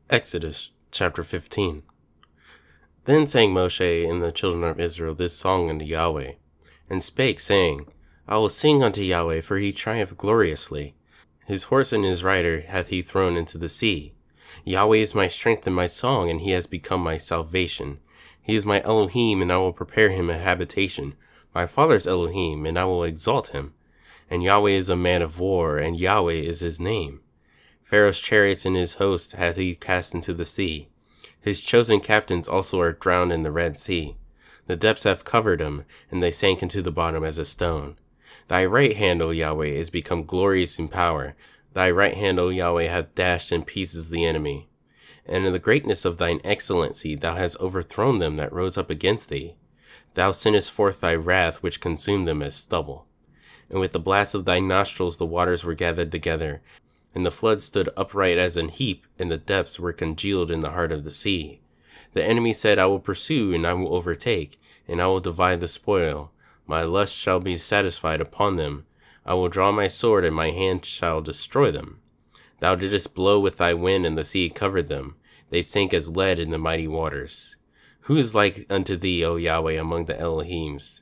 Exodus chapter 15. Then sang Moshe and the children of Israel this song unto Yahweh, and spake, saying, I will sing unto Yahweh, for he triumphed gloriously. His horse and his rider hath he thrown into the sea. Yahweh is my strength and my song, and he has become my salvation. He is my Elohim, and I will prepare him a habitation, my father's Elohim, and I will exalt him. And Yahweh is a man of war, and Yahweh is his name. Pharaoh's chariots and his host hath he cast into the sea. His chosen captains also are drowned in the Red Sea. The depths have covered them, and they sank into the bottom as a stone. Thy right hand, O Yahweh, is become glorious in power. Thy right hand, O Yahweh, hath dashed in pieces the enemy. And in the greatness of thine excellency thou hast overthrown them that rose up against thee. Thou sendest forth thy wrath, which consumed them as stubble. And with the blast of thy nostrils the waters were gathered together, and the flood stood upright as an heap, and the depths were congealed in the heart of the sea. The enemy said, I will pursue, and I will overtake, and I will divide the spoil. My lust shall be satisfied upon them. I will draw my sword, and my hand shall destroy them. Thou didst blow with thy wind, and the sea covered them. They sank as lead in the mighty waters. Who is like unto thee, O Yahweh, among the Elohims?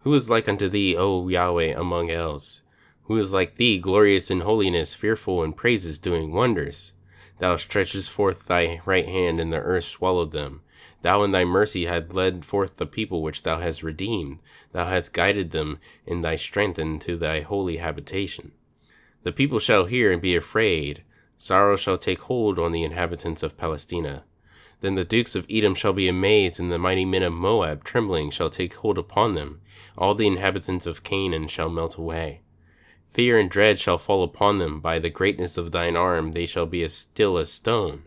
Who is like unto thee, O Yahweh, among Els? Who is like thee, glorious in holiness, fearful in praises, doing wonders? Thou stretchest forth thy right hand, and the earth swallowed them. Thou in thy mercy hast led forth the people which thou hast redeemed. Thou hast guided them in thy strength into thy holy habitation. The people shall hear and be afraid. Sorrow shall take hold on the inhabitants of Palestina. Then the dukes of Edom shall be amazed, and the mighty men of Moab, trembling, shall take hold upon them. All the inhabitants of Canaan shall melt away. Fear and dread shall fall upon them. By the greatness of thine arm they shall be as still as stone.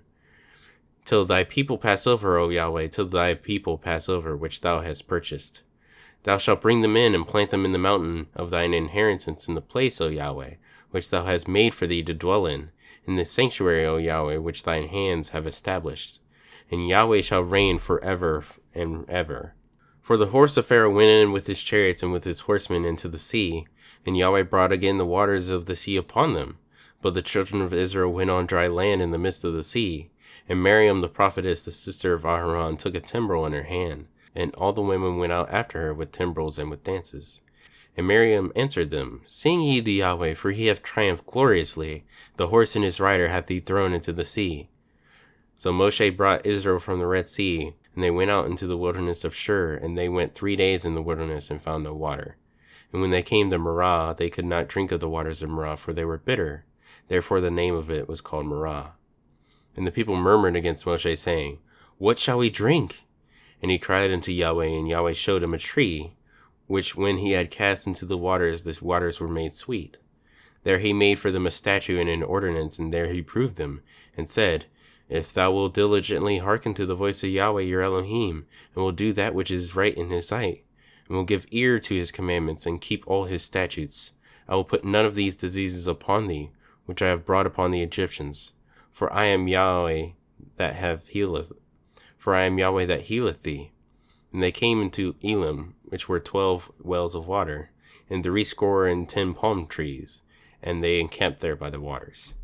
Till thy people pass over, O Yahweh, till thy people pass over, which thou hast purchased. Thou shalt bring them in, and plant them in the mountain of thine inheritance, in the place, O Yahweh, which thou hast made for thee to dwell in the sanctuary, O Yahweh, which thine hands have established. And Yahweh shall reign for ever and ever. For the horse of Pharaoh went in with his chariots and with his horsemen into the sea, and Yahweh brought again the waters of the sea upon them. But the children of Israel went on dry land in the midst of the sea. And Miriam the prophetess, the sister of Aharon, took a timbrel in her hand, and all the women went out after her with timbrels and with dances. And Miriam answered them, Sing ye to Yahweh, for he hath triumphed gloriously. The horse and his rider hath he thrown into the sea. So Moshe brought Israel from the Red Sea, and they went out into the wilderness of Shur, and they went 3 days in the wilderness and found no water. And when they came to Marah, they could not drink of the waters of Marah, for they were bitter. Therefore the name of it was called Marah. And the people murmured against Moshe, saying, What shall we drink? And he cried unto Yahweh, and Yahweh showed him a tree, which when he had cast into the waters were made sweet. There he made for them a statute and an ordinance, and there he proved them, and said, If thou wilt diligently hearken to the voice of Yahweh your Elohim, and will do that which is right in his sight, and will give ear to his commandments, and keep all his statutes, I will put none of these diseases upon thee, which I have brought upon the Egyptians. For I am Yahweh that healeth thee. And they came into Elim, which were 12 wells of water, and 70 palm trees, and they encamped there by the waters.